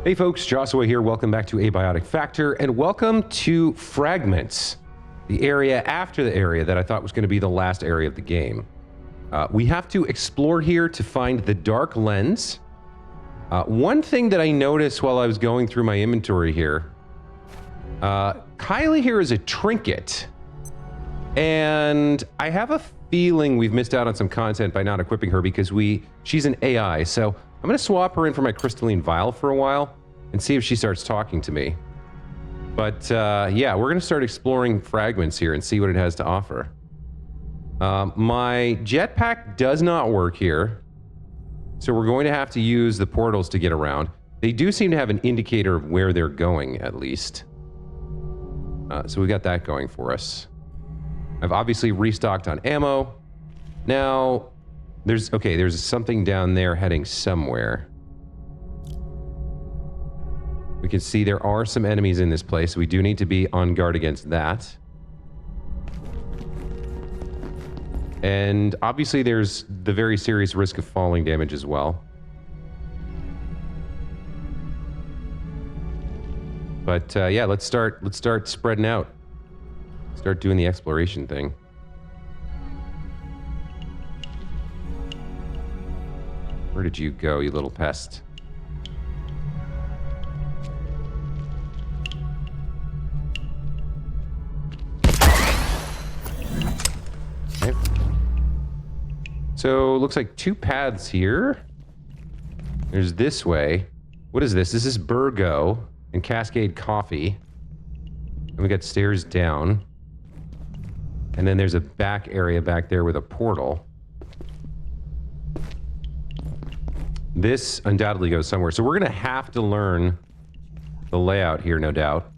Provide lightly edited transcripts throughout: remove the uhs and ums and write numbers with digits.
Hey folks, Joshua here. Welcome back to Abiotic Factor, and welcome to Fragments, the area after the area that I thought was going to be the last area of the game. We have to explore here to find the Dark Lens. One thing that I noticed while I was going through my inventory here, Kylie here is a trinket, and I have a feeling we've missed out on some content by not equipping her because she's an AI, so I'm going to swap her in for my crystalline vial for a while and see if she starts talking to me. But yeah, we're going to start exploring Fragments here and see what it has to offer. My jetpack does not work here, so we're going to have to use the portals to get around. They do seem to have an indicator of where they're going, at least. So we got that going for us. I've obviously restocked on ammo. Now, there's something down there heading somewhere. We can see there are some enemies in this place, so we do need to be on guard against that. And obviously there's the very serious risk of falling damage as well. But yeah, let's start spreading out. Start doing the exploration thing. Where did you go, you little pest? Okay. So, looks like two paths here. There's this way. What is this? This is Burgo and Cascade Coffee. And we got stairs down. And then there's a back area back there with a portal. This undoubtedly goes somewhere. So we're going to have to learn the layout here, no doubt.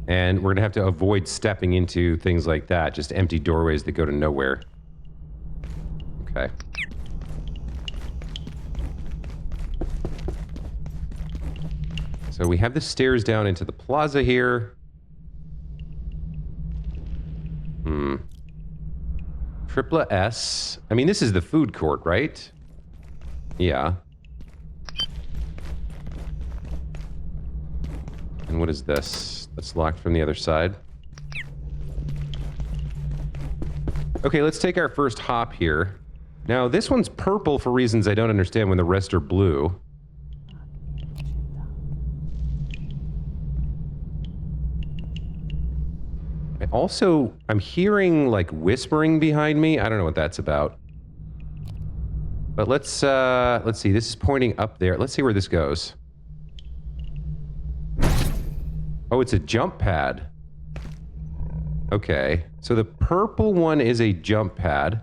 And we're going to have to avoid stepping into things like that. Just empty doorways that go to nowhere. Okay. So we have the stairs down into the plaza here. Triple S. I mean, this is the food court, right? Yeah. And what is this? That's locked from the other side. Okay, let's take our first hop here. Now, this one's purple for reasons I don't understand when the rest are blue. Also, I'm hearing like whispering behind me. I don't know what that's about. But let's see. This is pointing up there. Let's see where this goes. Oh, it's a jump pad. Okay. So the purple one is a jump pad.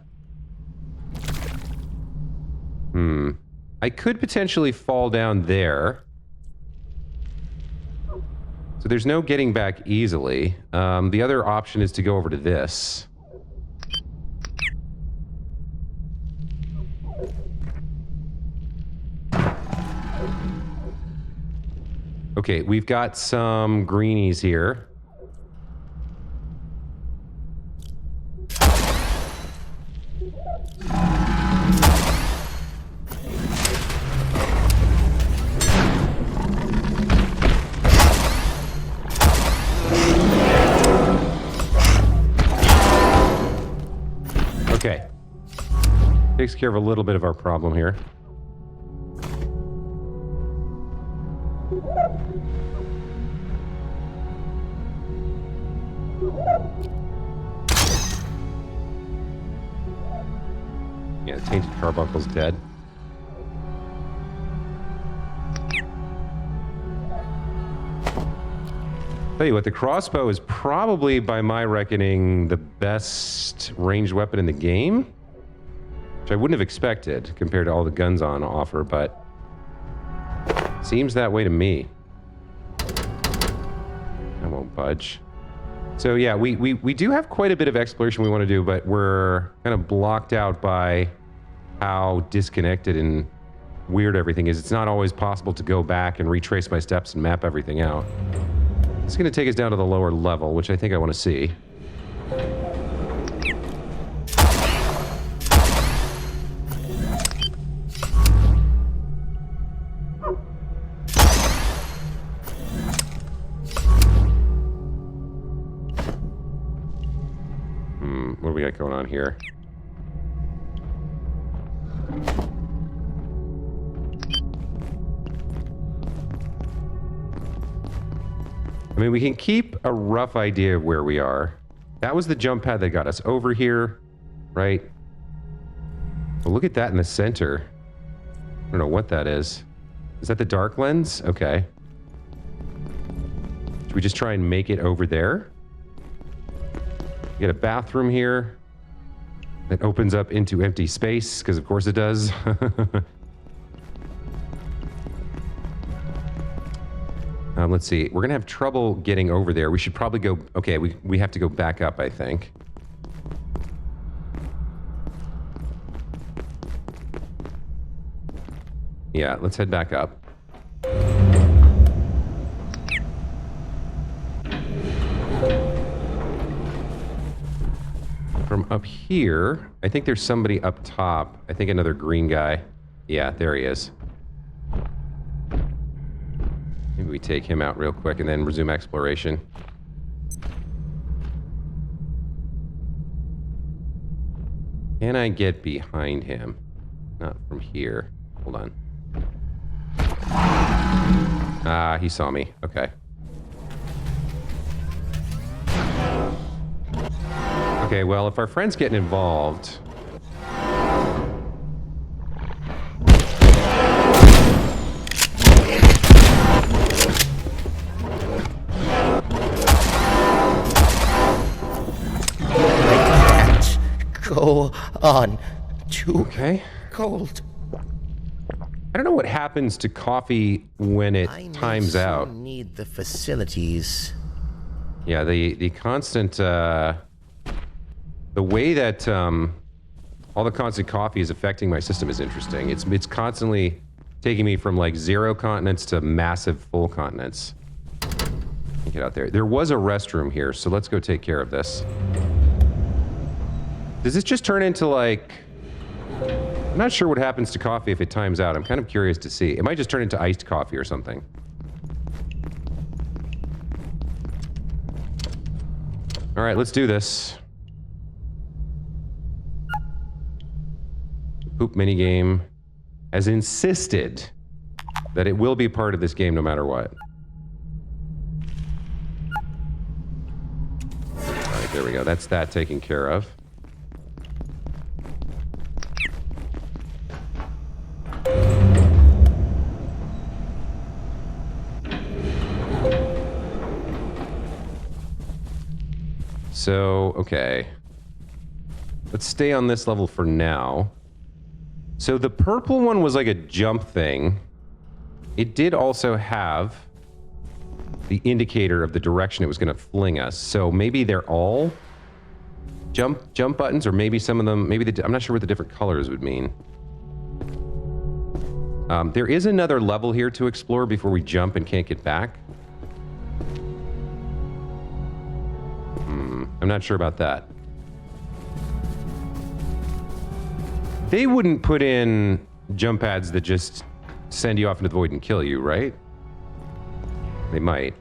I could potentially fall down there. So there's no getting back easily. The other option is to go over to this. Okay, we've got some greenies here. Okay. Takes care of a little bit of our problem here. Yeah, the tainted carbuncle's dead. Tell you what, the crossbow is probably, by my reckoning, the best ranged weapon in the game. Which I wouldn't have expected compared to all the guns on offer, but seems that way to me. I won't budge. So yeah, we do have quite a bit of exploration we want to do, but we're kind of blocked out by how disconnected and weird everything is. It's not always possible to go back and retrace my steps and map everything out. It's going to take us down to the lower level, which I think I want to see. What do we got going on here? I mean, we can keep a rough idea of where we are. That was the jump pad that got us over here, right? Well, look at that in the center. I don't know what that is. Is that the dark lens? Okay. Should we just try and make it over there? We got a bathroom here that opens up into empty space, because of course it does. Let's see. We're going to have trouble getting over there. We should probably go... Okay, we have to go back up, I think. Yeah, let's head back up. From up here, I think there's somebody up top. I think another green guy. Yeah, there he is. Maybe we take him out real quick and then resume exploration. Can I get behind him? Not from here. Hold on. Ah, he saw me. Okay. Okay, well, if our friend's getting involved... Go on. Too okay. cold. I don't know what happens to coffee when it times out. I need the facilities. Yeah, the constant, the way that, all the constant coffee is affecting my system is interesting. It's constantly taking me from, like, 0 continents to massive full continents. Get out there. There was a restroom here, so let's go take care of this. Does this just turn into, like... I'm not sure what happens to coffee if it times out. I'm kind of curious to see. It might just turn into iced coffee or something. All right, let's do this. Poop minigame has insisted that it will be part of this game no matter what. All right, there we go. That's that taken care of. So, okay. Let's stay on this level for now. So the purple one was like a jump thing. It did also have the indicator of the direction it was going to fling us. So maybe they're all jump buttons, or maybe some of them, I'm not sure what the different colors would mean. There is another level here to explore before we jump and can't get back. I'm not sure about that. They wouldn't put in jump pads that just send you off into the void and kill you, right? They might.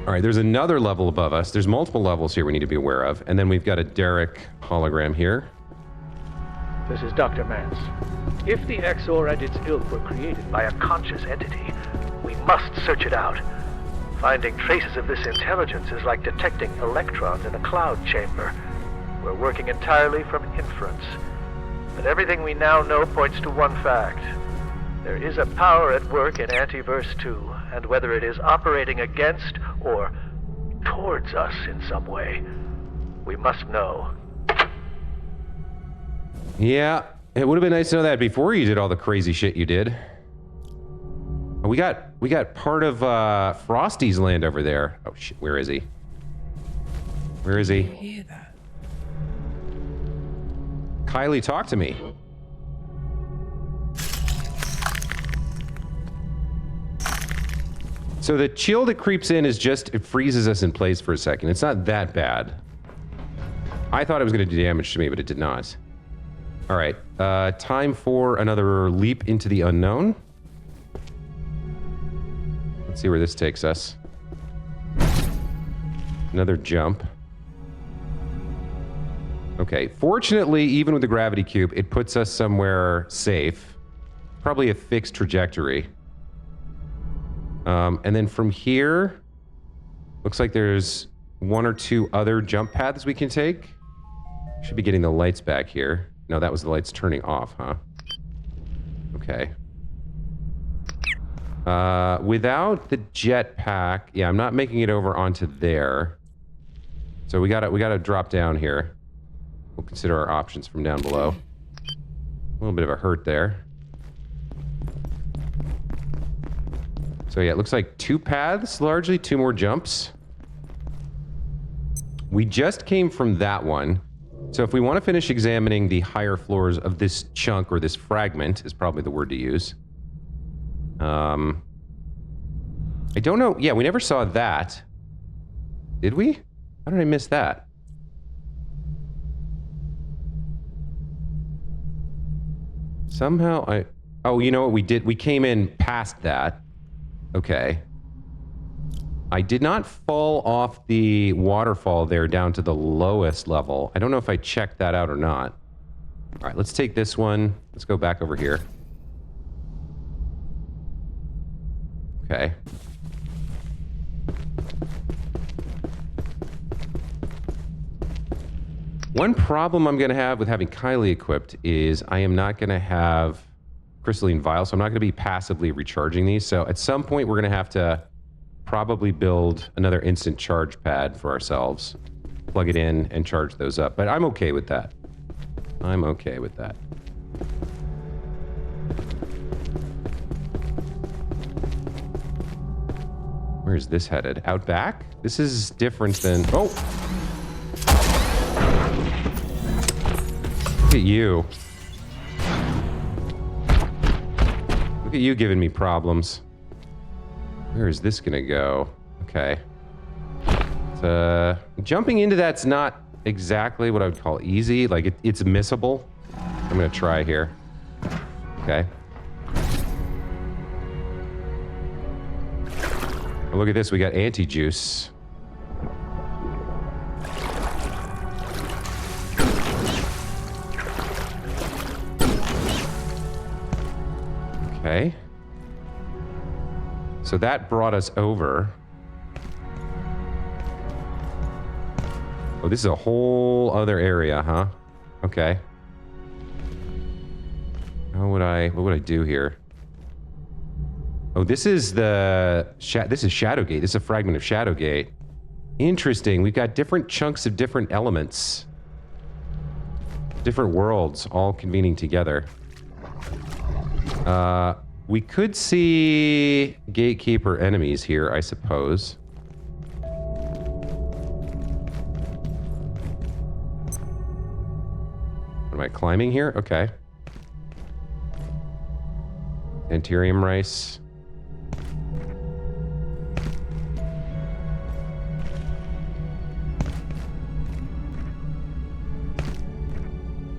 All right, there's another level above us. There's multiple levels here we need to be aware of. And then we've got a Derek hologram here. This is Dr. Mance. If the Exor and its ilk were created by a conscious entity, we must search it out. Finding traces of this intelligence is like detecting electrons in a cloud chamber. We're working entirely from inference. But everything we now know points to one fact. There is a power at work in Antiverse 2, and whether it is operating against or towards us in some way, we must know. Yeah, it would have been nice to know that before you did all the crazy shit you did. We got part of Frosty's land over there. Oh shit, where is he? Where is he? I hear that. Kylie, talk to me. So the chill that creeps in is just, it freezes us in place for a second. It's not that bad. I thought it was going to do damage to me, but it did not. All right, time for another leap into the unknown. Let's see where this takes us. Another jump. Okay, fortunately, even with the gravity cube, it puts us somewhere safe. Probably a fixed trajectory. And then from here, looks like there's 1 or 2 other jump paths we can take. Should be getting the lights back here. No, that was the lights turning off, huh? Okay. Without the jetpack, yeah, I'm not making it over onto there. So we gotta drop down here. We'll consider our options from down below. A little bit of a hurt there. So yeah, it looks like 2 paths, largely 2 more jumps. We just came from that one. So if we want to finish examining the higher floors of this chunk, or this fragment is probably the word to use. I don't know. Yeah, we never saw that. Did we? How did I miss that? Somehow I... Oh, you know what we did? We came in past that. Okay. I did not fall off the waterfall there down to the lowest level. I don't know if I checked that out or not. All right, let's take this one. Let's go back over here. Okay. One problem I'm going to have with having Kylie equipped is I am not going to have crystalline vials, so I'm not going to be passively recharging these. So at some point, we're going to have to probably build another instant charge pad for ourselves, plug it in, and charge those up. But I'm okay with that. I'm okay with that. Where is this headed? Out back? This is different than... Oh! Look at you. Look at you giving me problems. Where is this gonna go? Okay. Jumping into that's not exactly what I would call easy. Like, it's missable. I'm gonna try here. Okay. Oh, look at this. We got anti-juice. Okay. So that brought us over. Oh, this is a whole other area, huh? Okay. What would I do here? Oh, this is this is Shadowgate. This is a fragment of Shadowgate. Interesting. We've got different chunks of different elements. Different worlds all convening together. We could see Gatekeeper enemies here, I suppose. Am I climbing here? Okay. Anterium rice.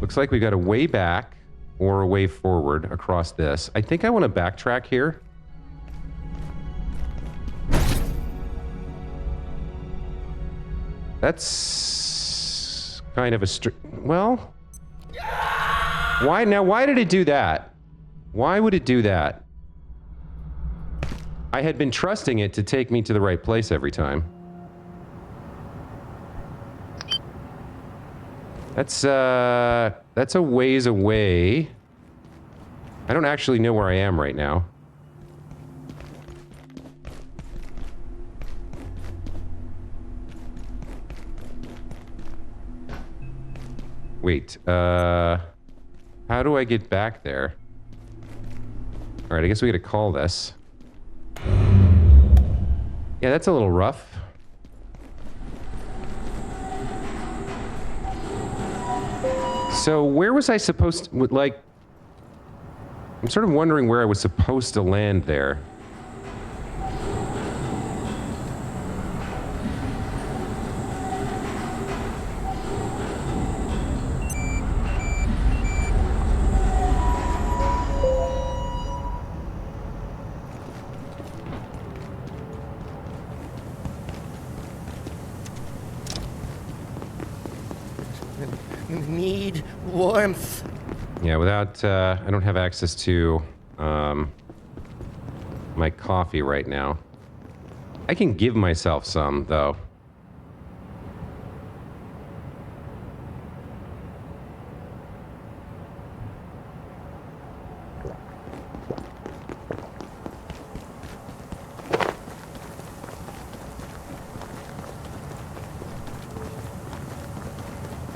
Looks like we got a way back or a way forward across this. I think I want to backtrack here. That's kind of a well, why did it do that? Why would it do that? I had been trusting it to take me to the right place every time. That's a ways away. I don't actually know where I am right now. Wait, how do I get back there? Alright, I guess we gotta call this. Yeah, that's a little rough. So where was I supposed to, like... I'm sort of wondering where I was supposed to land there. need warmth. Yeah, without, I don't have access to, my coffee right now. I can give myself some, though.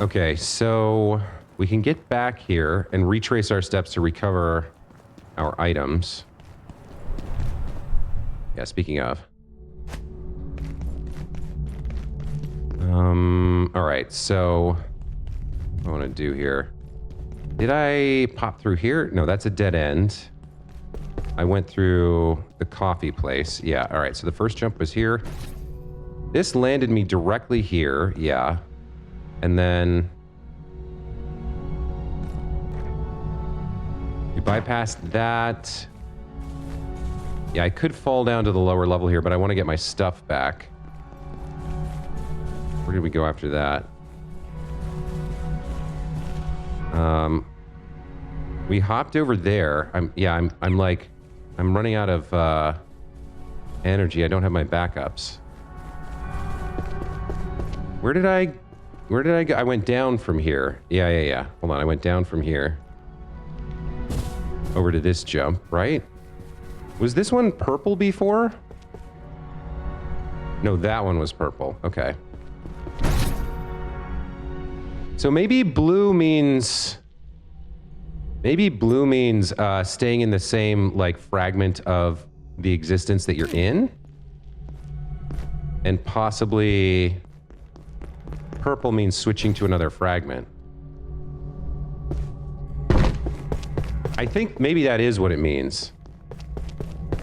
Okay, so we can get back here and retrace our steps to recover our items. Yeah, speaking of. All right, so what I want to do here. Did I pop through here? No, that's a dead end. I went through the coffee place. Yeah, all right, so the first jump was here. This landed me directly here, yeah. And then we bypassed that. Yeah, I could fall down to the lower level here, but I want to get my stuff back. Where did we go after that? We hopped over there. I'm running out of energy. I don't have my backups. Where did I go? I went down from here. Yeah. Hold on, I went down from here. Over to this jump, right? Was this one purple before? No, that one was purple. Okay. So maybe blue means staying in the same, like, fragment of the existence that you're in. And possibly purple means switching to another fragment. I think maybe that is what it means.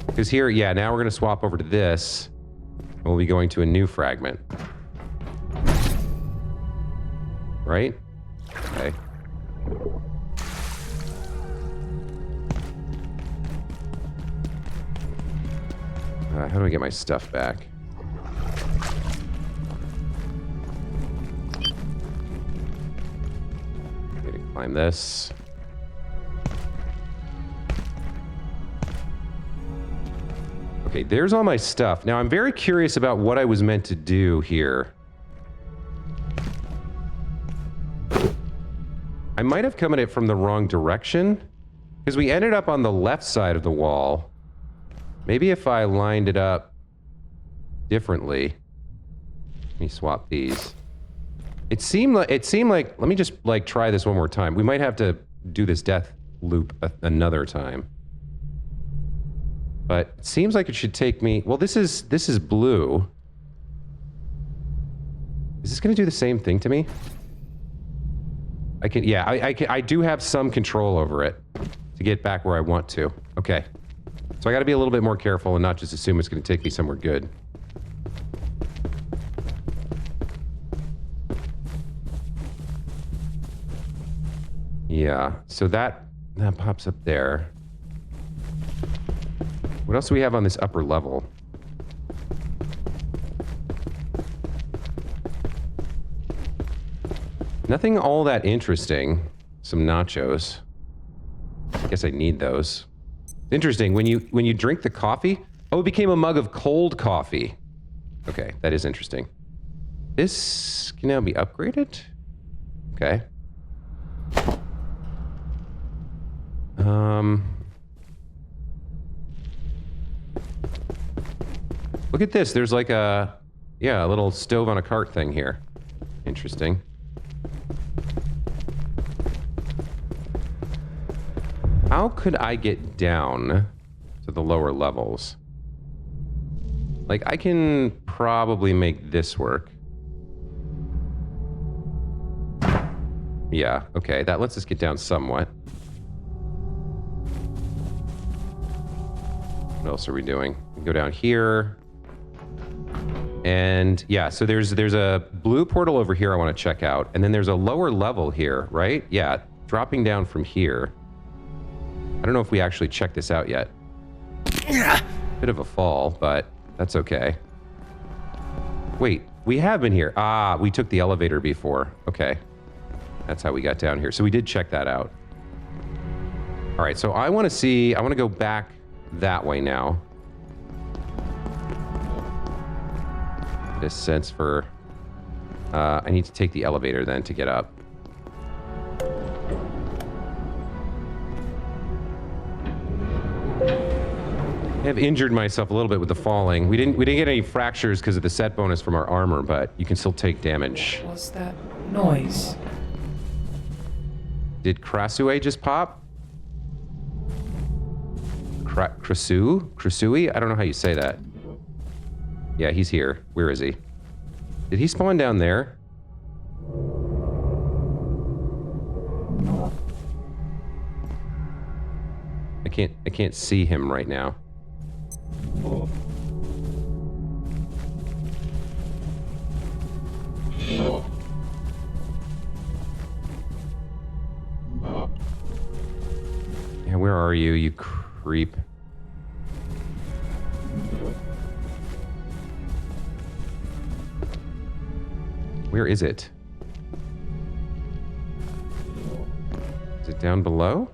Because here, yeah, now we're going to swap over to this. And we'll be going to a new fragment. Right? Okay. How do I get my stuff back? Okay, to climb this. Okay, there's all my stuff. Now, I'm very curious about what I was meant to do here. I might have come at it from the wrong direction, because we ended up on the left side of the wall. Maybe if I lined it up differently. Let me swap these. It seemed like, let me just, like, try this one more time. We might have to do this death loop another time. But it seems like it should take me... Well, this is blue. Is this going to do the same thing to me? I can... Yeah, I do have some control over it to get back where I want to. Okay. So I got to be a little bit more careful and not just assume it's going to take me somewhere good. Yeah, so that pops up there. What else do we have on this upper level? Nothing all that interesting. Some nachos. I guess I need those. Interesting, when you drink the coffee... Oh, it became a mug of cold coffee. Okay, that is interesting. This can now be upgraded? Okay. Look at this. There's like a little stove on a cart thing here. Interesting. How could I get down to the lower levels? Like, I can probably make this work. Yeah, okay. That lets us get down somewhat. What else are we doing? We go down here. And yeah, so there's a blue portal over here I want to check out. And then there's a lower level here, right? Yeah, dropping down from here. I don't know if we actually checked this out yet. Bit of a fall, but that's okay. Wait, we have been here. Ah, we took the elevator before. Okay. That's how we got down here. So we did check that out. All right, so I want to go back that way now. Get a sense for... I need to take the elevator then to get up. I have injured myself a little bit with the falling. We didn't get any fractures because of the set bonus from our armor, but you can still take damage. What's that noise? Did Krasue just pop? Krasui? I don't know how you say that. Yeah, he's here. Where is he? Did he spawn down there? I can't see him right now. Yeah, where are you, you creep? Where is it? Is it down below?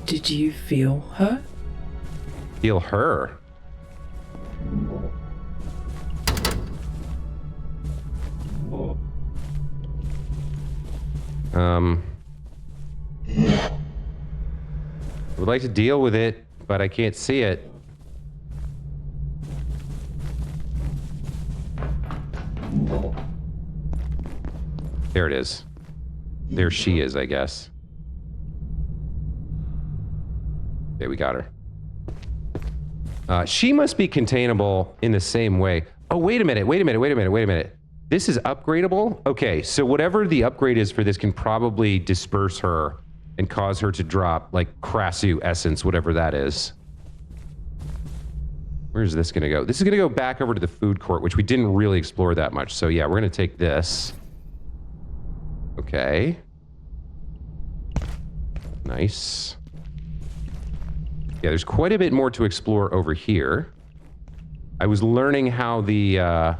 Did you feel her? Feel her? I would like to deal with it, but I can't see it. There it is. There she is, I guess. Okay, we got her. She must be containable in the same way. Oh, wait a minute. This is upgradable? Okay, so whatever the upgrade is for this can probably disperse her and cause her to drop, like, Krassu essence, whatever that is. Where's this gonna go? This is gonna go back over to the food court, which we didn't really explore that much. So yeah, we're gonna take this. Okay. Nice. Yeah, there's quite a bit more to explore over here. I was learning how the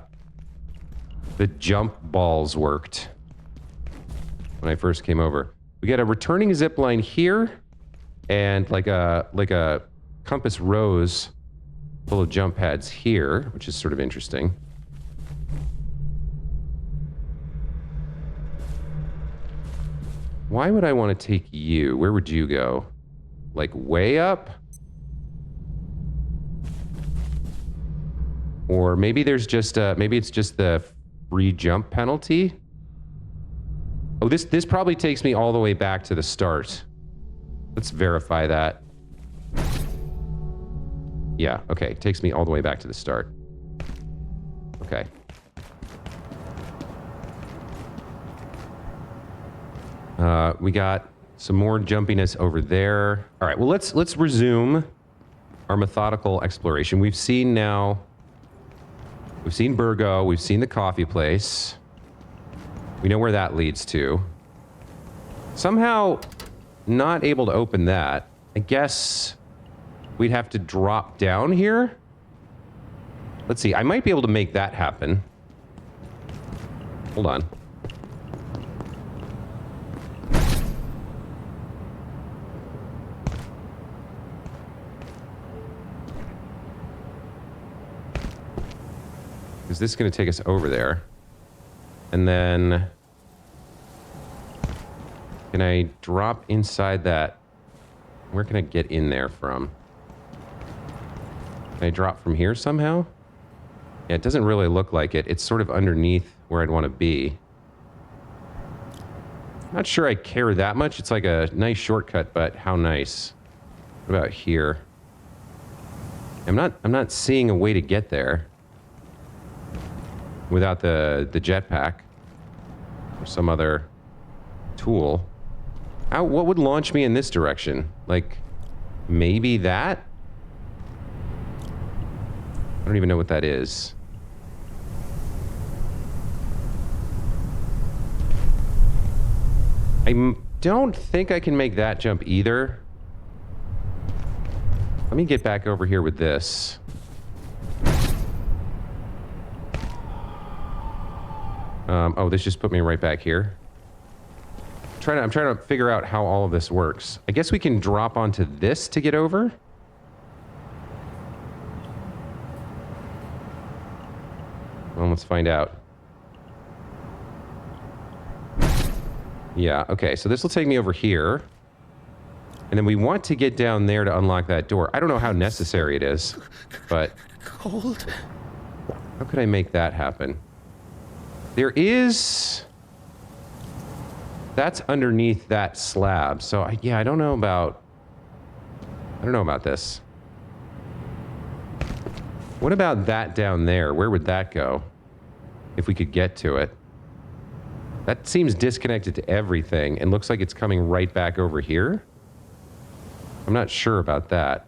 jump balls worked when I first came over. We got a returning zip line here, and like a compass rose full of jump pads here, which is sort of interesting. Why would I want to take you? Where would you go? Like way up? Or maybe there's just maybe it's just the free jump penalty. Oh, this probably takes me all the way back to the start. Let's verify that. Yeah, okay, takes me all the way back to the start. Okay. We got some more jumpiness over there. All right, well, let's resume our methodical exploration. We've seen Burgo, we've seen the coffee place. We know where that leads to. Somehow not able to open that. I guess we'd have to drop down here. Let's see, I might be able to make that happen. Hold on. Is this going to take us over there? And then... Can I drop inside that? Where can I get in there from? Can I drop from here somehow? Yeah, it doesn't really look like it. It's sort of underneath where I'd want to be. Not sure I care that much. It's like a nice shortcut, but how nice. What about here? I'm not seeing a way to get there without the jetpack or some other tool. What would launch me in this direction? Like, maybe that? I don't even know what that is. I don't think I can make that jump either. Let me get back over here with this. Oh, this just put me right back here. I'm trying to figure out how all of this works. I guess we can drop onto this to get over. Well, let's find out. Yeah, okay, so this will take me over here. And then we want to get down there to unlock that door. I don't know how necessary it is, but... Cold. How could I make that happen? There is... That's underneath that slab, so yeah, I don't know about this. What about that down there? Where would that go? If we could get to it. That seems disconnected to everything and looks like it's coming right back over here. I'm not sure about that.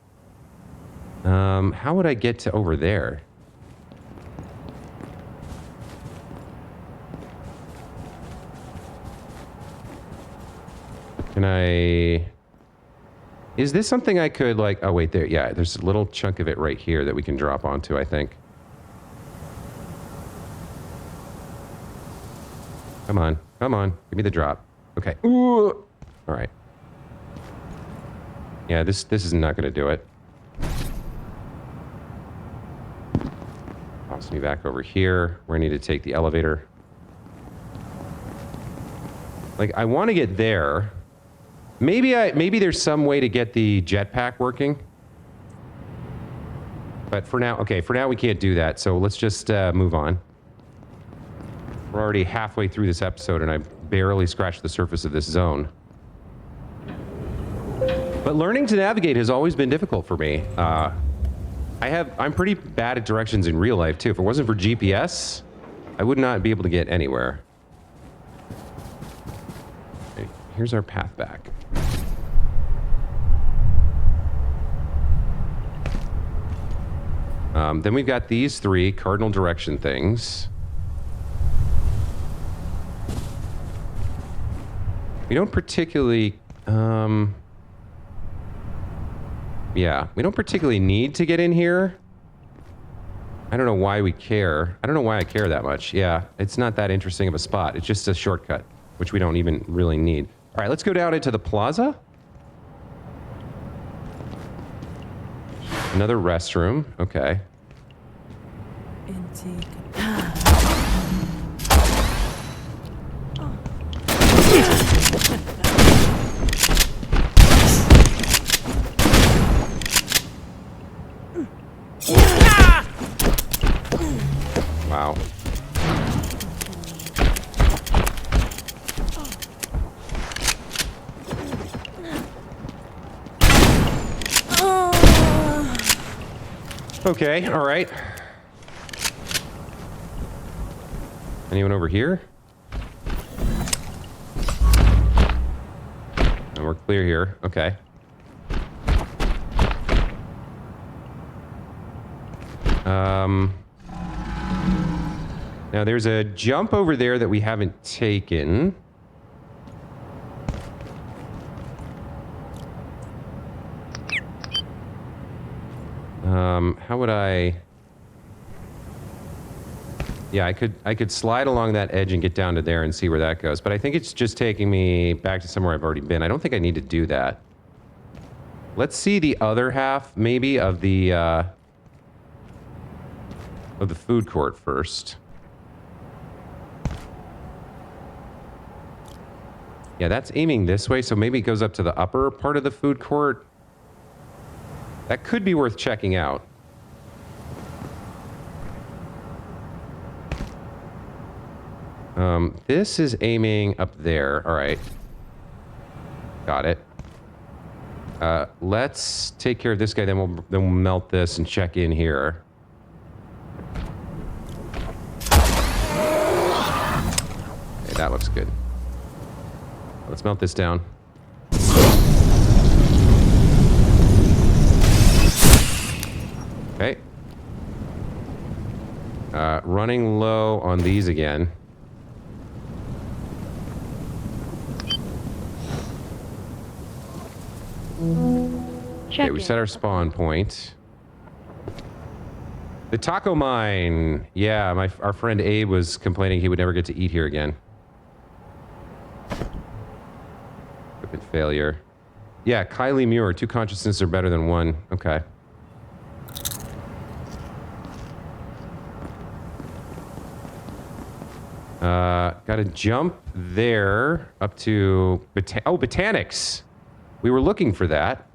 How would I get to over there? Can I... Is this something I could, like... Oh, wait, there. Yeah, there's a little chunk of it right here that we can drop onto, I think. Come on. Come on. Give me the drop. Okay. Ooh! All right. Yeah, this is not going to do it. Toss me back over here, where I need to take the elevator. Like, I want to get there... Maybe there's some way to get the jetpack working. But for now, okay, for now we can't do that, so let's just move on. We're already halfway through this episode and I've barely scratched the surface of this zone. But learning to navigate has always been difficult for me. I'm pretty bad at directions in real life too. If it wasn't for GPS, I would not be able to get anywhere. Okay, here's our path back. Then we've got these three cardinal direction things. We don't particularly, yeah, we don't particularly need to get in here. I don't know why we care. I don't know why I care that much. Yeah, it's not that interesting of a spot. It's just a shortcut, which we don't even really need. All right, let's go down into the plaza. Another restroom. Okay. Wow. Okay, all right. Anyone over here? And we're clear here. Okay. Now there's a jump over there that we haven't taken. How would I... Yeah, I could slide along that edge and get down to there and see where that goes. But I think it's just taking me back to somewhere I've already been. I don't think I need to do that. Let's see the other half, maybe, of the food court first. Yeah, that's aiming this way, so maybe it goes up to the upper part of the food court. That could be worth checking out. This is aiming up there. All right. Got it. Let's take care of this guy, then we'll melt this and check in here. Okay, that looks good. Let's melt this down. Okay. Running low on these again. Okay, we set our spawn point. The taco mine. Yeah, our friend Abe was complaining he would never get to eat here again. Equipment failure. Yeah, Kylie Muir. 2 consciousnesses are better than 1. Okay. Gotta jump there up to... Botanics. We were looking for that.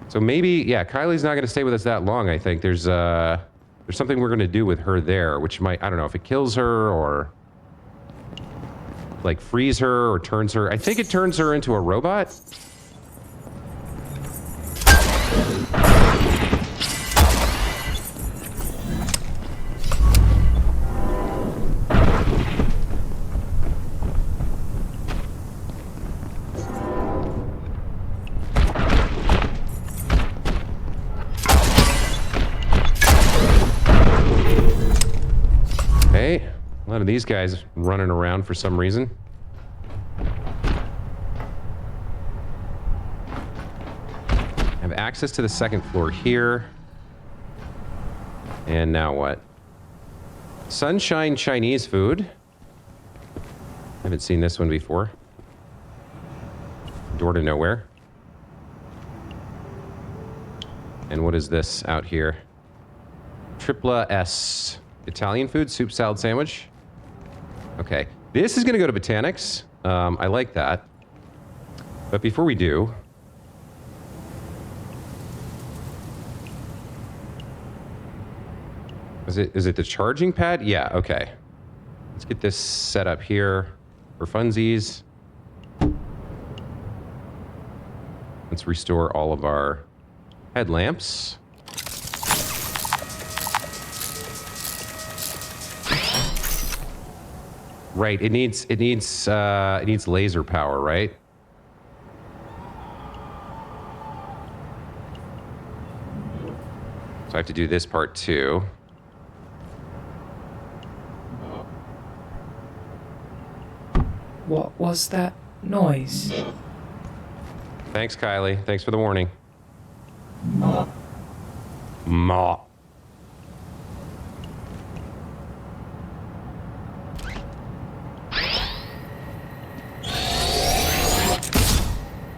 So maybe... Yeah, Kylie's not gonna stay with us that long, I think. There's something we're gonna do with her there, which might... I don't know if it kills her or... like, freeze her or turns her... I think it turns her into a robot. Okay, a lot of these guys running around for some reason. Have access to the 2nd floor here. And now what? Sunshine Chinese food. Haven't seen this one before. Door to nowhere. And what is this out here? Tripla S. Italian food, soup, salad, sandwich. Okay. This is going to go to Botanics. I like that. But before we do... Is it the charging pad? Yeah, okay. Let's get this set up here for funsies. Let's restore all of our headlamps. Right, it needs laser power, right? So I have to do this part too. What was that noise? Thanks, Kylie. Thanks for the warning. Ma.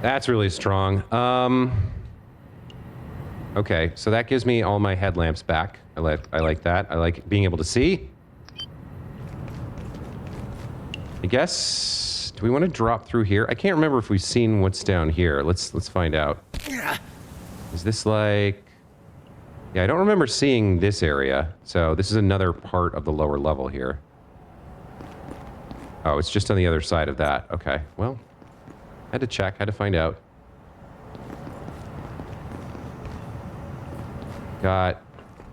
That's really strong. Okay, so that gives me all my headlamps back. I like that. I like being able to see. I guess, do we want to drop through here? I can't remember if we've seen what's down here. Let's find out. Is this like... Yeah, I don't remember seeing this area. So this is another part of the lower level here. Oh, it's just on the other side of that. Okay, well, had to check, had to find out. Got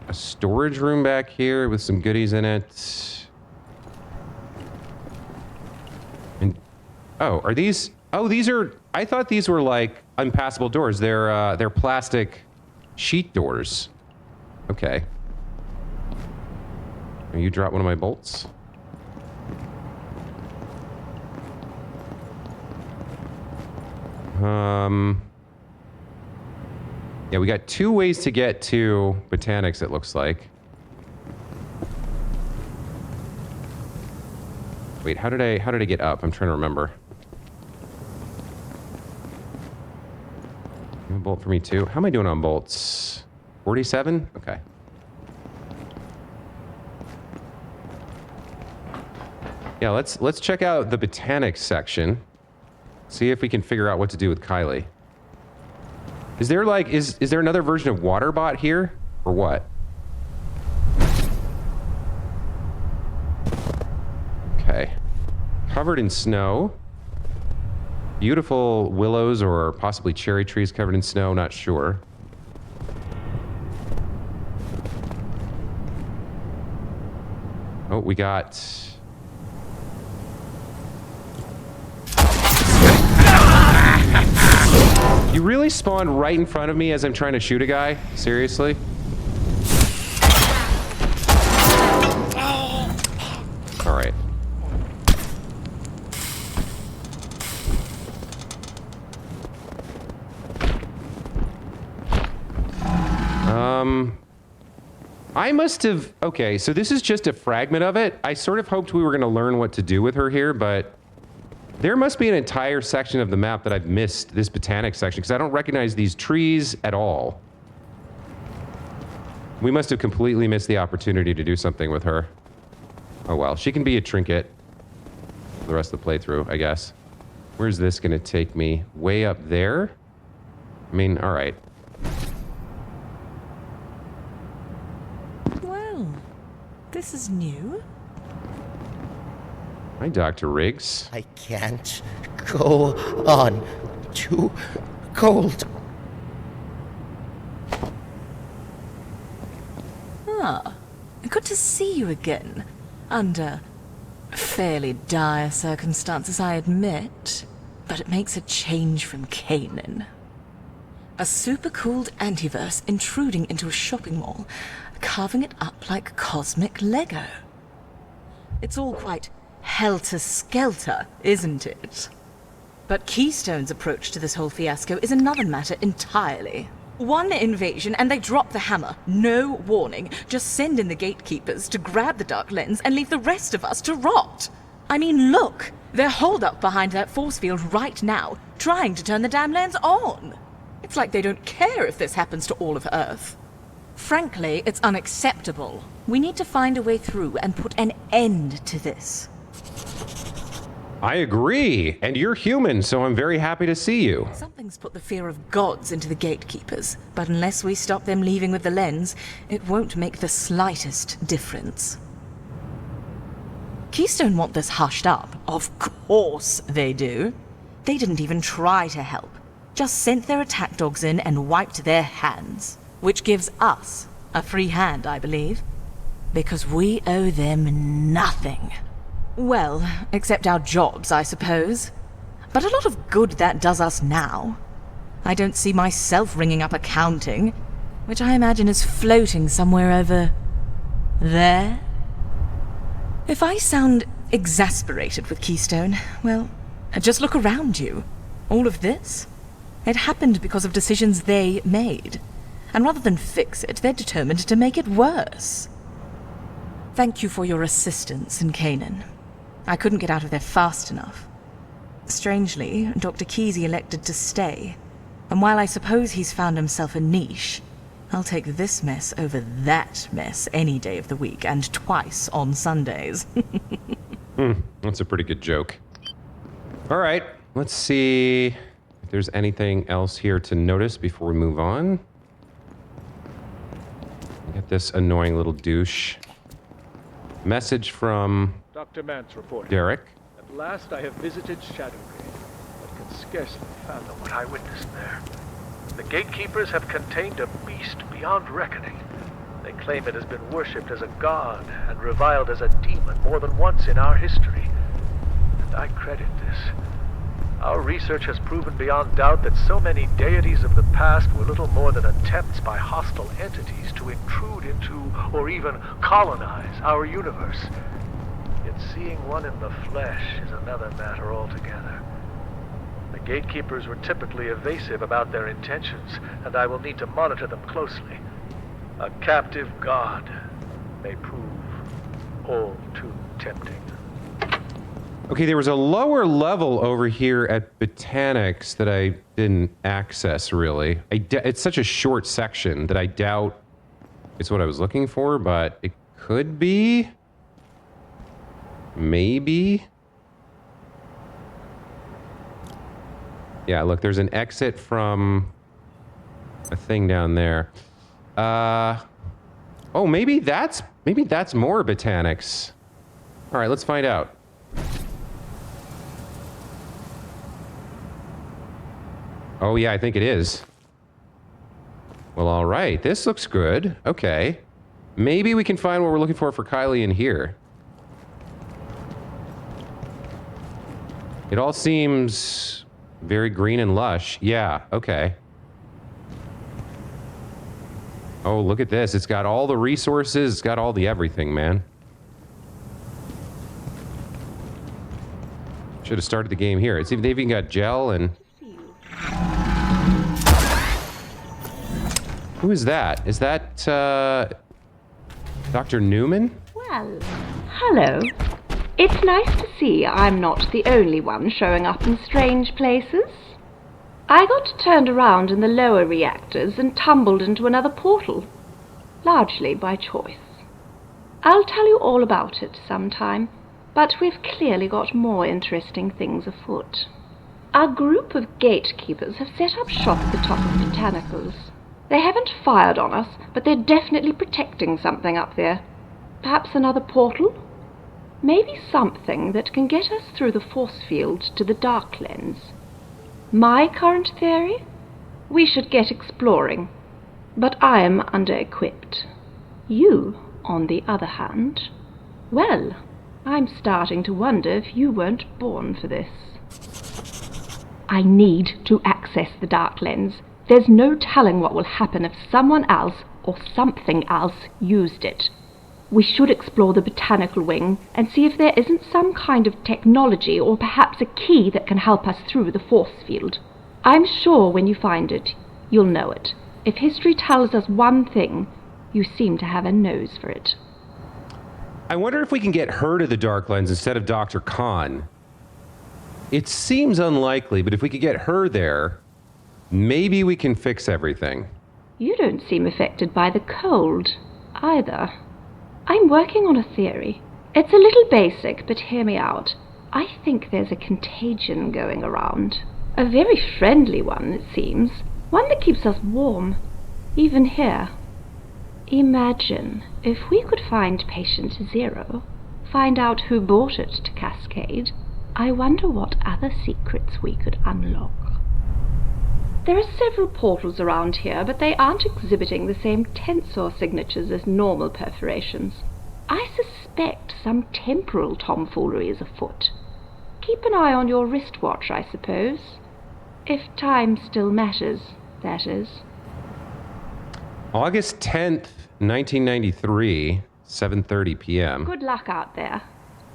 a storage room back here with some goodies in it. And oh, are these? Oh, these are. I thought these were like unpassable doors. They're plastic sheet doors. Okay. Can you drop one of my bolts? Yeah, we got 2 ways to get to Botanics, it looks like. Wait, how did I get up? I'm trying to remember. You have a bolt for me too? How am I doing on bolts? 47? Okay. Yeah, let's check out the Botanics section. See if we can figure out what to do with Kylie. Is there like, is there another version of Waterbot here? Or what? Okay. Covered in snow. Beautiful willows or possibly cherry trees covered in snow, not sure. Oh, we got... You really spawned right in front of me as I'm trying to shoot a guy? Seriously? All right. I must have... Okay, so this is just a fragment of it. I sort of hoped we were going to learn what to do with her here, but there must be an entire section of the map that I've missed, this botanic section, because I don't recognize these trees at all. We must have completely missed the opportunity to do something with her. Oh well, she can be a trinket for the rest of the playthrough, I guess. Where's this going to take me? Way up there? I mean, all right. Well, this is new. Hi, Dr. Riggs. I can't go on. Too cold. Ah, good to see you again. Under fairly dire circumstances, I admit. But it makes a change from Canaan. A super-cooled antiverse intruding into a shopping mall, carving it up like cosmic Lego. It's all quite helter-skelter, isn't it? But Keystone's approach to this whole fiasco is another matter entirely. One invasion and they drop the hammer. No warning. Just send in the Gatekeepers to grab the Dark Lens and leave the rest of us to rot. I mean, look! They're holed up behind that force field right now, trying to turn the damn lens on. It's like they don't care if this happens to all of Earth. Frankly, it's unacceptable. We need to find a way through and put an end to this. I agree. And you're human, so I'm very happy to see you. Something's put the fear of gods into the Gatekeepers, but unless we stop them leaving with the lens, it won't make the slightest difference. Keystone want this hushed up. Of course they do. They didn't even try to help. Just sent their attack dogs in and wiped their hands. Which gives us a free hand, I believe. Because we owe them nothing. Well, except our jobs, I suppose. But a lot of good that does us now. I don't see myself ringing up accounting, which I imagine is floating somewhere over there. If I sound exasperated with Keystone, well, just look around you. All of this, it happened because of decisions they made. And rather than fix it, they're determined to make it worse. Thank you for your assistance in Canaan. I couldn't get out of there fast enough. Strangely, Dr. Kesey elected to stay. And while I suppose he's found himself a niche, I'll take this mess over that mess any day of the week, and twice on Sundays. That's a pretty good joke. All right, let's see if there's anything else here to notice before we move on. Get this annoying little douche. Message from Dr. Mance reporting. Derek. At last I have visited Shadowgrave, but can scarcely fathom what I witnessed there. The Gatekeepers have contained a beast beyond reckoning. They claim it has been worshipped as a god and reviled as a demon more than once in our history. And I credit this. Our research has proven beyond doubt that so many deities of the past were little more than attempts by hostile entities to intrude into or even colonize our universe. Yet seeing one in the flesh is another matter altogether. The Gatekeepers were typically evasive about their intentions, and I will need to monitor them closely. A captive god may prove all too tempting. Okay, there was a lower level over here at Botanics that I didn't access, really. It's such a short section that I doubt it's what I was looking for, but it could be. Maybe. Yeah, look, there's an exit from a thing down there. Oh, maybe that's more Botanics. All right, let's find out. Oh, yeah, I think it is. Well, all right. This looks good. Okay. Maybe we can find what we're looking for Kylie in here. It all seems very green and lush. Yeah, okay. Oh, look at this. It's got all the resources. It's got all the everything, man. Should have started the game here. They've even got gel and... Who is that? Is that, Dr. Newman? Well, hello. It's nice to see I'm not the only one showing up in strange places. I got turned around in the lower reactors and tumbled into another portal, largely by choice. I'll tell you all about it sometime, but we've clearly got more interesting things afoot. Our group of gatekeepers have set up shop at the top of Botanicals. They haven't fired on us, but they're definitely protecting something up there. Perhaps another portal? Maybe something that can get us through the force field to the Dark Lens. My current theory? We should get exploring, but I am under-equipped. You, on the other hand, well, I'm starting to wonder if you weren't born for this. I need to access the Dark Lens. There's no telling what will happen if someone else or something else used it. We should explore the botanical wing and see if there isn't some kind of technology or perhaps a key that can help us through the force field. I'm sure when you find it, you'll know it. If history tells us one thing, you seem to have a nose for it. I wonder if we can get her to the Dark Lens instead of Dr. Khan. It seems unlikely, but if we could get her there, maybe we can fix everything. You don't seem affected by the cold, either. I'm working on a theory. It's a little basic, but hear me out. I think there's a contagion going around. A very friendly one, it seems. One that keeps us warm, even here. Imagine if we could find patient 0, find out who brought it to Cascade. I wonder what other secrets we could unlock. There are several portals around here, but they aren't exhibiting the same tensor signatures as normal perforations. I suspect some temporal tomfoolery is afoot. Keep an eye on your wristwatch, I suppose. If time still matters, that is. August 10th, 1993, 7:30 p.m. Good luck out there.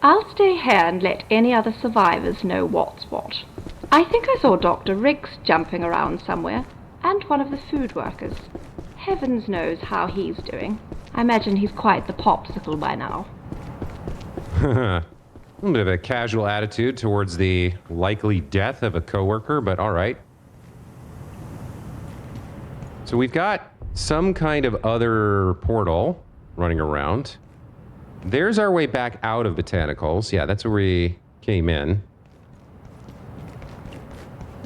I'll stay here and let any other survivors know what's what. I think I saw Dr. Riggs jumping around somewhere, and one of the food workers. Heavens knows how he's doing. I imagine he's quite the popsicle by now. A little bit of a casual attitude towards the likely death of a coworker, but all right. So we've got some kind of other portal running around. There's our way back out of Botanicals. Yeah, that's where we came in.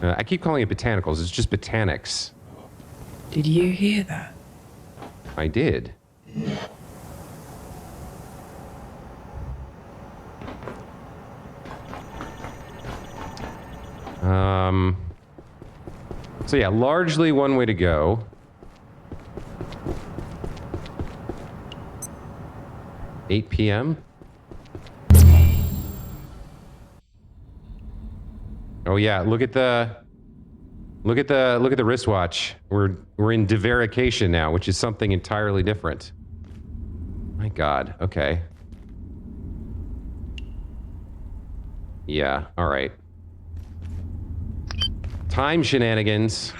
I keep calling it Botanicals. It's just Botanics. Did you hear that? I did. So yeah, largely one way to go. $8 p.m. Oh yeah, look at the wristwatch. We're in divarication now, which is something entirely different. My God. Okay. Yeah. All right. Time shenanigans.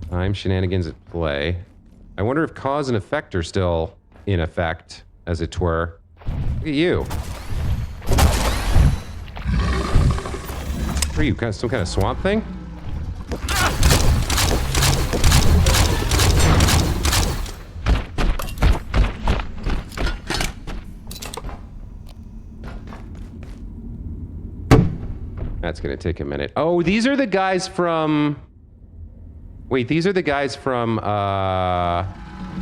Time shenanigans at play. I wonder if cause and effect are still in effect, as it were. Look at you. What are you, some kind of swamp thing? That's gonna take a minute. Oh, these are the guys from... Wait, these are the guys from,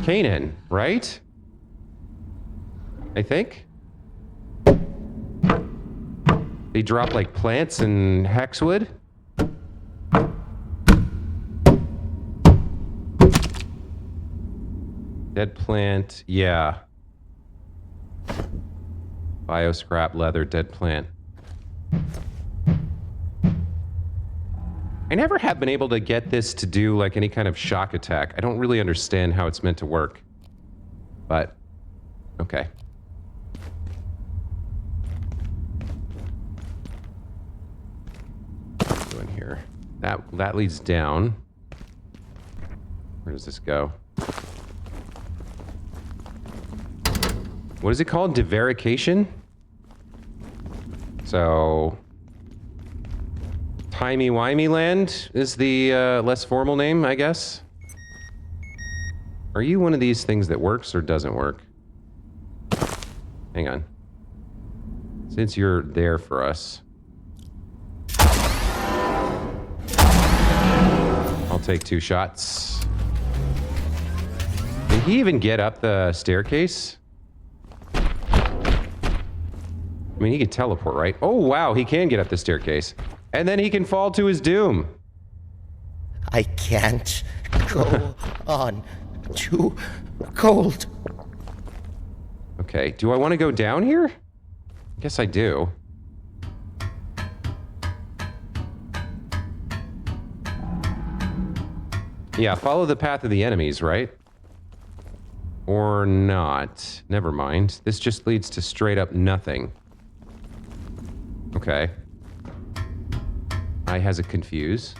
Canaan, right? I think? They drop, like, plants and hexwood? Dead plant, yeah. Bioscrap, leather, dead plant. I never have been able to get this to do, like, any kind of shock attack. I don't really understand how it's meant to work. But, okay. What's going here? That leads down. Where does this go? What is it called? Divarication? So... Timey-wimey land is the less formal name, I guess. Are you one of these things that works or doesn't work? Hang on. Since you're there for us. I'll take 2 shots. Can he even get up the staircase? I mean, he could teleport, right? Oh, wow, he can get up the staircase. And then he can fall to his doom. I can't go on. Too cold. Okay, do I want to go down here? I guess I do. Yeah, follow the path of the enemies, right? Or not. Never mind. This just leads to straight up nothing. Okay. I has a confuse.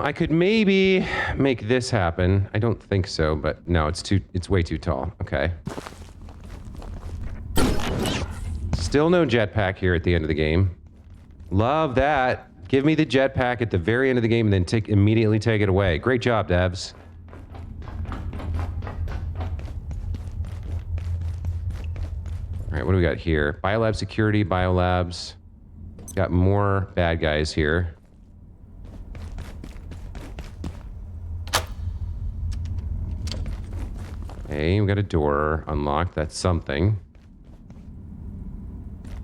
I could maybe make this happen. I don't think so, but no, it's way too tall. Okay. Still no jetpack here at the end of the game. Love that. Give me the jetpack at the very end of the game and then immediately take it away. Great job, devs. All right, what do we got here? Biolab security, biolabs. Got more bad guys here. Okay, we got a door unlocked. That's something.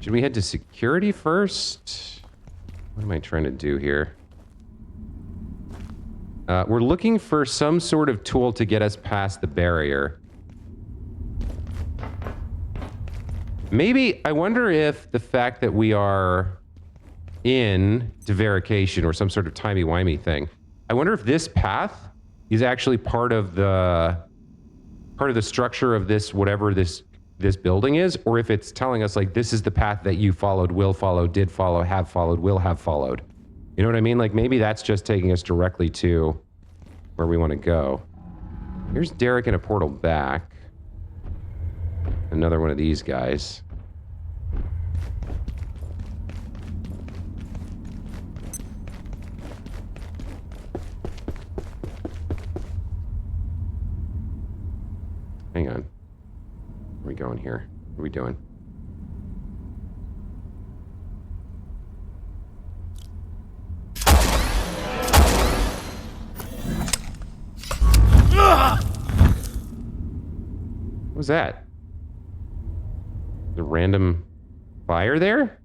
Should we head to security first? What am I trying to do here? We're looking for some sort of tool to get us past the barrier. Maybe, I wonder if the fact that we are in divarication or some sort of timey-wimey thing, I wonder if this path is actually part of the structure of this, whatever this building is, or if it's telling us, like, this is the path that you followed, will follow, did follow, have followed, will have followed. You know what I mean? Like, maybe that's just taking us directly to where we want to go. Here's Derek in a portal back. Another one of these guys. Hang on. Where are we going here? What are we doing? What was that? The random fire there?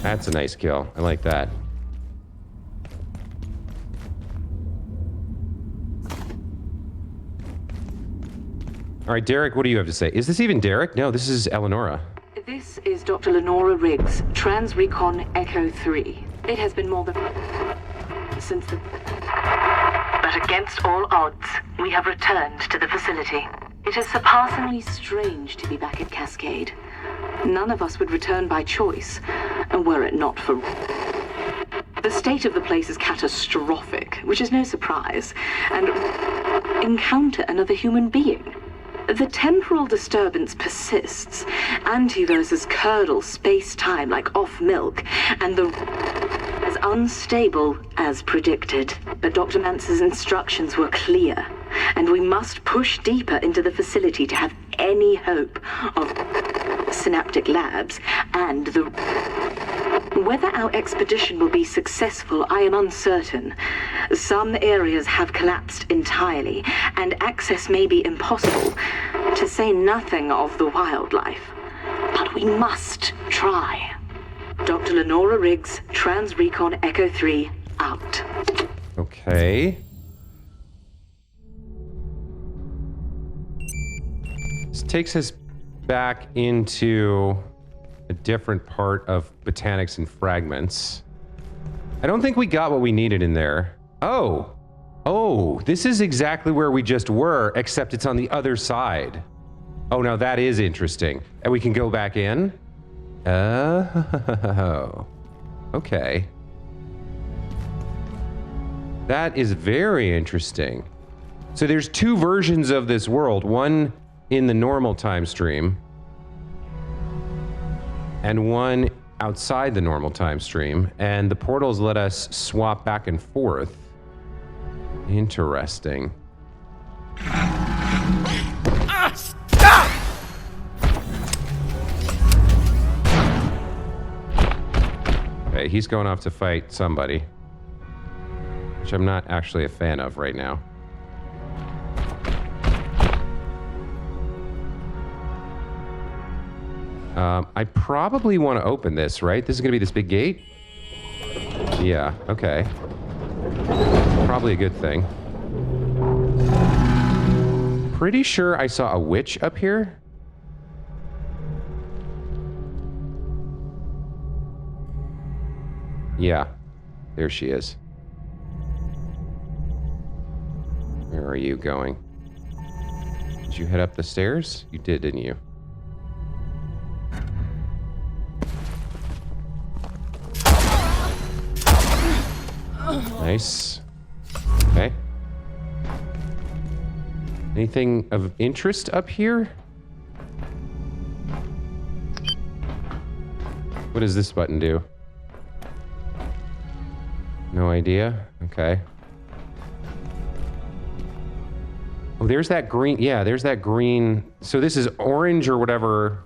That's a nice kill. I like that. All right, Derek, what do you have to say? Is this even Derek? No, this is Eleonora. This is Dr. Lenora Riggs, Trans Recon Echo 3. It has been more than... since the... But against all odds, we have returned to the facility. It is surpassingly strange to be back at Cascade. None of us would return by choice, and were it not for... The state of the place is catastrophic, which is no surprise, and encounter another human being. The temporal disturbance persists. Antiverses curdle space-time like off-milk, and the... as unstable as predicted. But Dr. Mance's instructions were clear, and we must push deeper into the facility to have any hope of synaptic labs and the... Whether our expedition will be successful, I am uncertain. Some areas have collapsed entirely, and access may be impossible, to say nothing of the wildlife. But we must try. Dr. Lenora Riggs, Trans Recon Echo 3, out. Okay. This takes us back into a different part of botanics and fragments. I don't think we got what we needed in there. Oh, Oh, this is exactly where we just were, except it's on the other side. Oh, now that is interesting. And we can go back in? Oh, okay. That is very interesting. So there's two versions of this world, one in the normal time stream and one outside the normal time stream, and the portals let us swap back and forth. Interesting. Stop! Okay, he's going off to fight somebody, which I'm not actually a fan of right now. I probably want to open this, right? This is going to be this big gate? Yeah, okay. Probably a good thing. Pretty sure I saw a witch up here. Yeah, there she is. Where are you going? Did you head up the stairs? You did, didn't you? Nice. Okay. Anything of interest up here? What does this button do? No idea. Okay. Oh, there's that green. Yeah, there's that green. So this is orange or whatever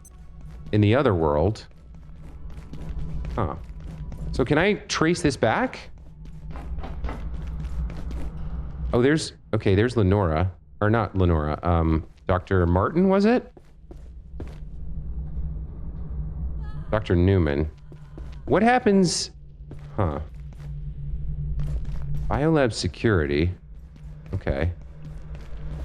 in the other world. Huh. So can I trace this back? Oh, there's... Okay, there's Lenora. Or not Lenora. Dr. Martin, was it? Dr. Newman. What happens... Huh. Biolab security. Okay.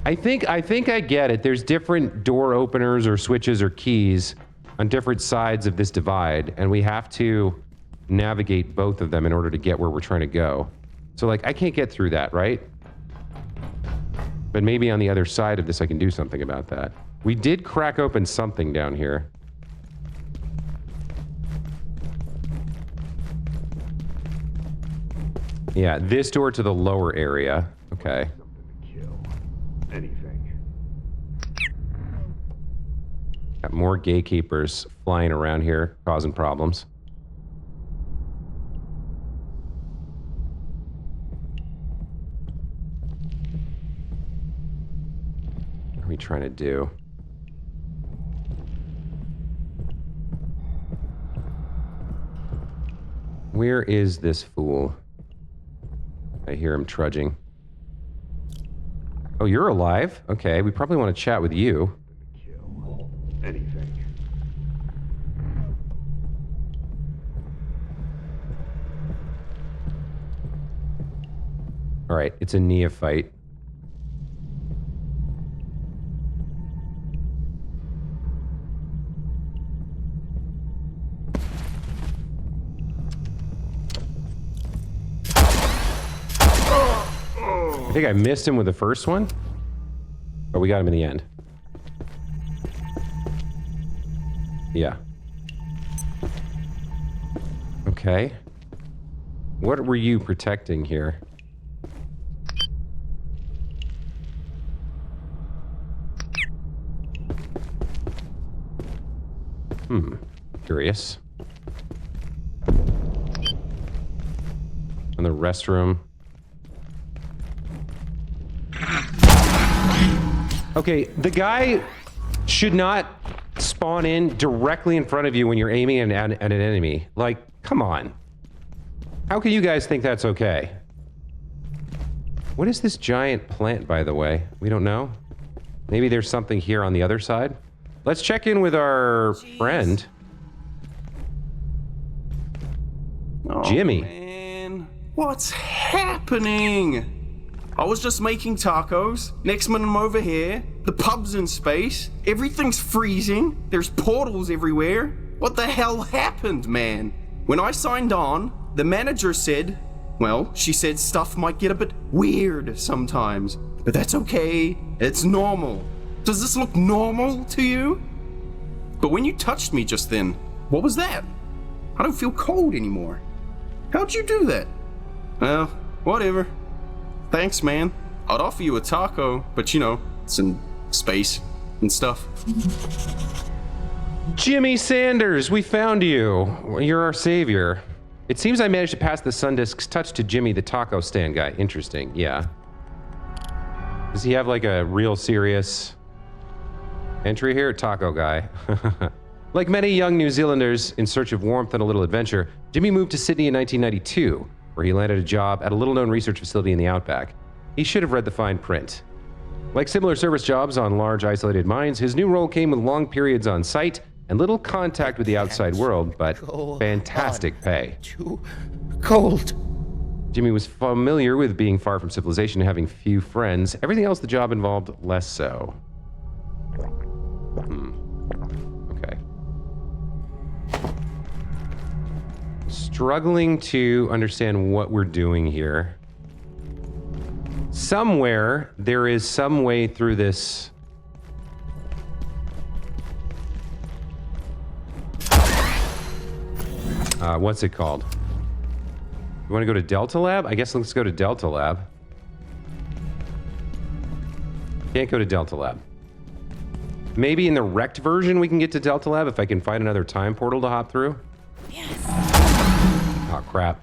I think I get it. There's different door openers or switches or keys on different sides of this divide, and we have to navigate both of them in order to get where we're trying to go. So, like, I can't get through that, right? But maybe on the other side of this, I can do something about that. We did crack open something down here. Yeah, this door to the lower area. Okay. Anything. Got more gatekeepers flying around here, causing problems. What are we trying to do? Where is this fool? I hear him trudging. Oh, you're alive? Okay, we probably want to chat with you. Kill. Anything. All right, it's a neophyte. I think I missed him with the first one, but we got him in the end. Yeah. Okay. What were you protecting here? Curious. In the restroom. Okay, the guy should not spawn in directly in front of you when you're aiming at an enemy. Like, come on. How can you guys think that's okay? What is this giant plant, by the way? We don't know. Maybe there's something here on the other side. Let's check in with our friend. Oh, Jimmy. Man. What's happening? I was just making tacos. Next minute I'm over here. The pub's in space. Everything's freezing. There's portals everywhere. What the hell happened, man? When I signed on, the manager said, Well, she said stuff might get a bit weird sometimes, but that's okay. It's normal. Does this look normal to you? But when you touched me just then, what was that? I don't feel cold anymore. How'd you do that? Well, whatever. Thanks, man. I'd offer you a taco, but you know, it's in space and stuff. Jimmy Sanders, we found you. You're our savior. It seems I managed to pass the Sundisk's touch to Jimmy, the taco stand guy. Interesting, yeah. Does he have like a real serious entry here? Taco guy. Like many young New Zealanders in search of warmth and a little adventure, Jimmy moved to Sydney in 1992, where he landed a job at a little-known research facility in the outback. He should have read the fine print. Like similar service jobs on large isolated mines, his new role came with long periods on site and little contact with the outside world, but fantastic pay. Too cold. Jimmy was familiar with being far from civilization and having few friends. Everything else the job involved, less so. Okay. Struggling to understand what we're doing here. Somewhere, there is some way through this. What's it called? You want to go to Delta Lab? I guess let's go to Delta Lab. Can't go to Delta Lab. Maybe in the wrecked version we can get to Delta Lab if I can find another time portal to hop through. Yes. Oh, crap.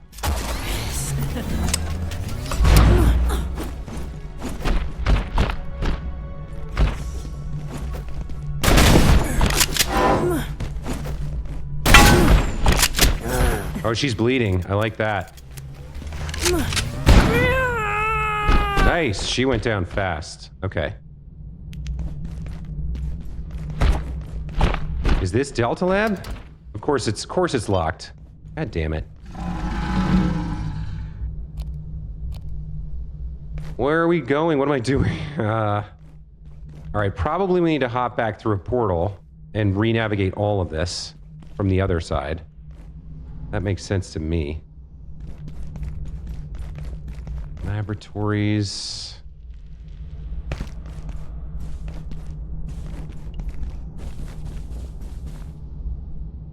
Oh, she's bleeding. I like that. Nice. She went down fast. Okay. Is this Delta Lab? Of course it's locked. God damn it. Where are we going? What am I doing? All right, probably we need to hop back through a portal and re-navigate all of this from the other side. That makes sense to me. Laboratories.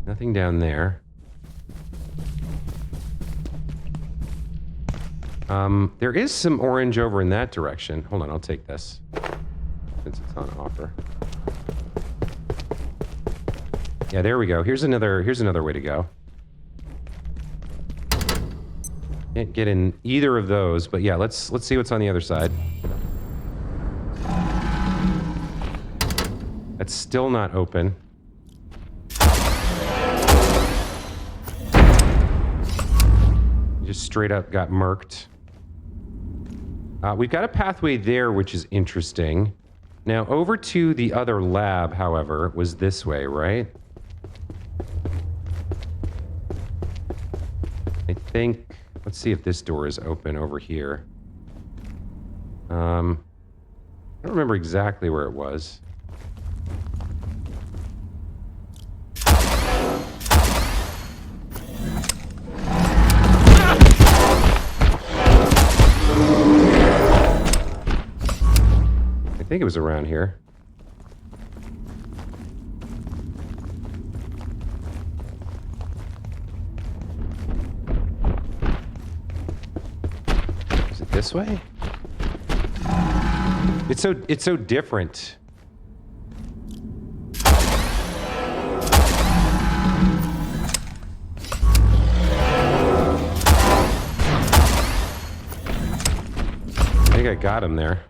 Nothing down there. There is some orange over in that direction. Hold on, I'll take this since it's on offer. Yeah, there we go. Here's another way to go. Can't get in either of those, but yeah, let's see what's on the other side. That's still not open. Just straight up got murked. We've got a pathway there, which is interesting. Now, over to the other lab, however, was this way, right? I think... Let's see if this door is open over here. I don't remember exactly where it was. I think it was around here. Is it this way? It's so different. I think I got him there.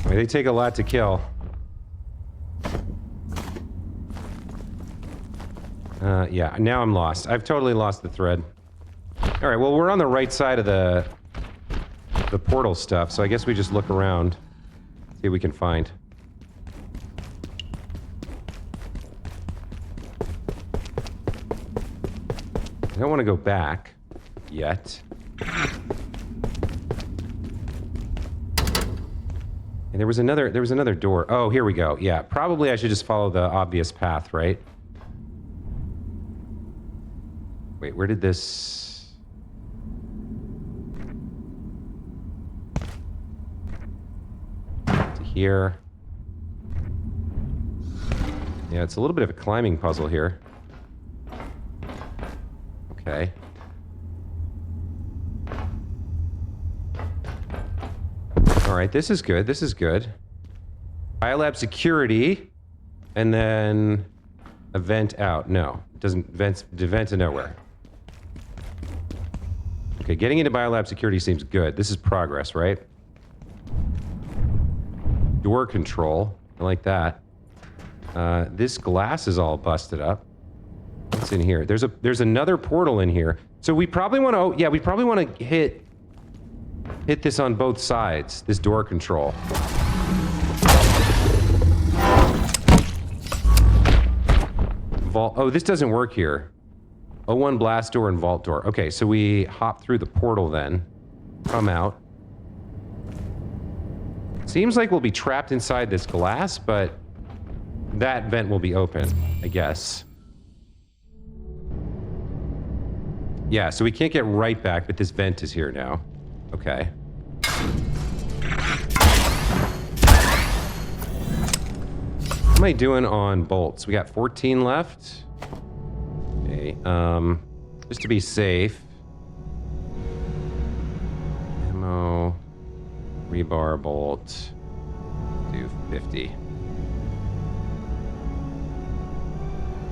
They take a lot to kill. Yeah, now I'm lost. I've totally lost the thread. All right, well, we're on the right side of the portal stuff, so I guess we just look around, see what we can find. I don't want to go back yet. And there was another door. Oh, here we go. Yeah, probably I should just follow the obvious path, right? Wait, where did this... To here. Yeah, it's a little bit of a climbing puzzle here. Okay. Alright, this is good. This is good. Biolab security. And then a vent out. No. It doesn't vent to nowhere. Okay, getting into biolab security seems good. This is progress, right? Door control. I like that. This glass is all busted up. What's in here? There's another portal in here. So we probably want to... Oh, yeah, we probably want to hit this on both sides. This door control. Vault. Oh, this doesn't work here. O1 blast door and vault door. Okay, so we hop through the portal then. Come out. Seems like we'll be trapped inside this glass, but that vent will be open, I guess. Yeah, so we can't get right back, but this vent is here now. Okay. What am I doing on bolts? We got 14 left. Okay, just to be safe. Ammo, rebar bolt, do 50. Here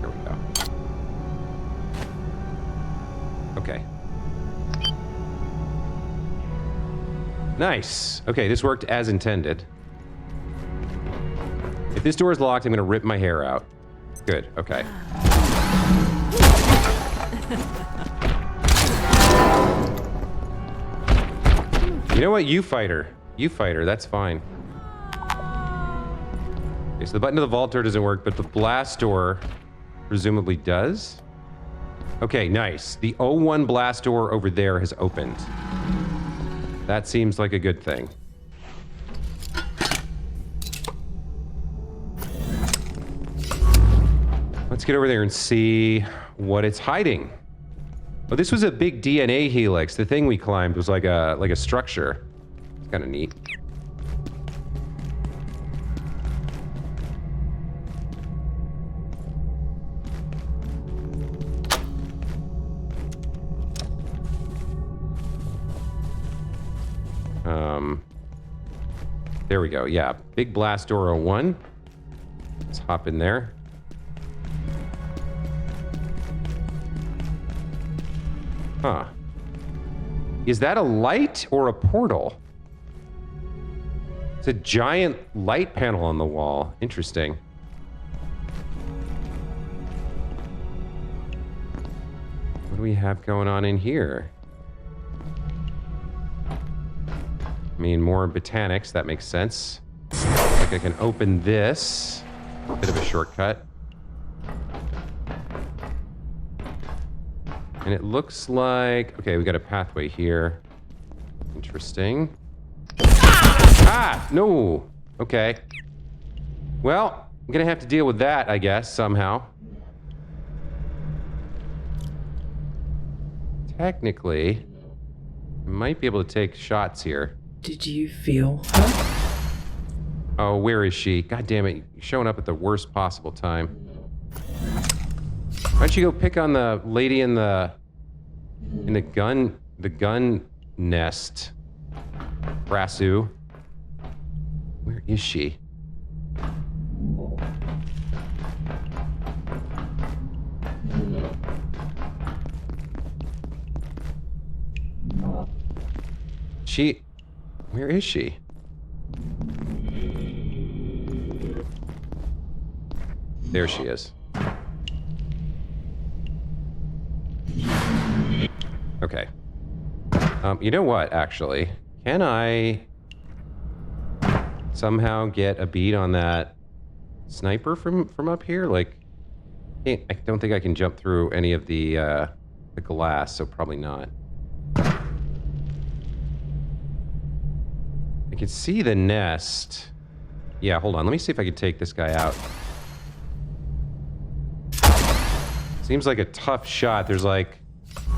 we go. Okay. Nice. Okay, this worked as intended. If this door is locked, I'm gonna rip my hair out. Good, okay. You know what? You fighter. You fighter, that's fine. Okay, so the button to the vault door doesn't work, but the blast door presumably does. Okay, nice. The O1 blast door over there has opened. That seems like a good thing. Let's get over there and see what it's hiding. Oh, this was a big DNA helix. The thing we climbed was like a structure. It's kind of neat. There we go. Yeah, big blast door 01. Let's hop in there. Huh. Is that a light or a portal? It's a giant light panel on the wall. Interesting. What do we have going on in here? I mean, more botanics, that makes sense. Like I can open this. Bit of a shortcut. And it looks like... Okay, we got a pathway here. Interesting. Ah! No! Okay. Well, I'm gonna have to deal with that, I guess, somehow. Technically, I might be able to take shots here. Did you feel her? Oh, where is she? God damn it, you're showing up at the worst possible time. Why don't you go pick on the lady in the gun nest? Brasu. Where is she? Where is she? There she is. Okay. You know what, actually? Can I somehow get a bead on that sniper from up here? Like, I don't think I can jump through any of the glass, so probably not. I can see the nest. Yeah, hold on. Let me see if I can take this guy out. Seems like a tough shot. There's like...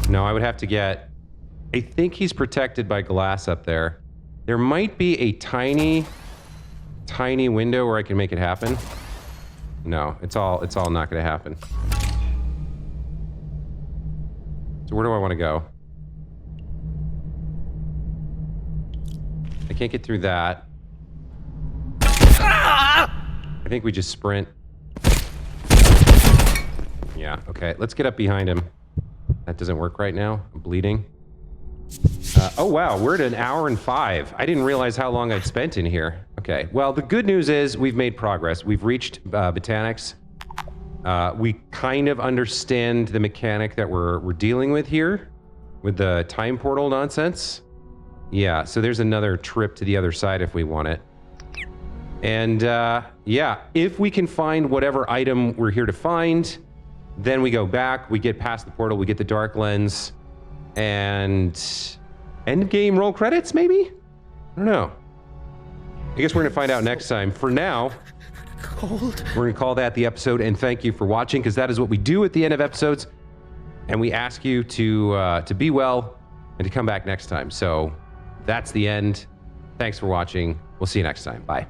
No, I would have to get... I think he's protected by glass up there. There might be a tiny window where I can make it happen. No, it's all not going to happen. So where do I want to go? I can't get through that. I think we just sprint. Yeah, okay. Let's get up behind him. That doesn't work right now. I'm bleeding. Oh, wow. We're at 1 hour and 5. I didn't realize how long I'd spent in here. Okay. Well, the good news is we've made progress. We've reached Botanics. We kind of understand the mechanic that we're dealing with here with the time portal nonsense. Yeah, so there's another trip to the other side if we want it. And yeah, if we can find whatever item we're here to find, then we go back, we get past the portal, we get the dark lens, and endgame roll credits, maybe? I don't know. I guess we're gonna find out next time. For now, Cold. we're gonna call that the episode, and thank you for watching, because that is what we do at the end of episodes, and we ask you to be well and to come back next time. So that's the end. Thanks for watching. We'll see you next time. Bye.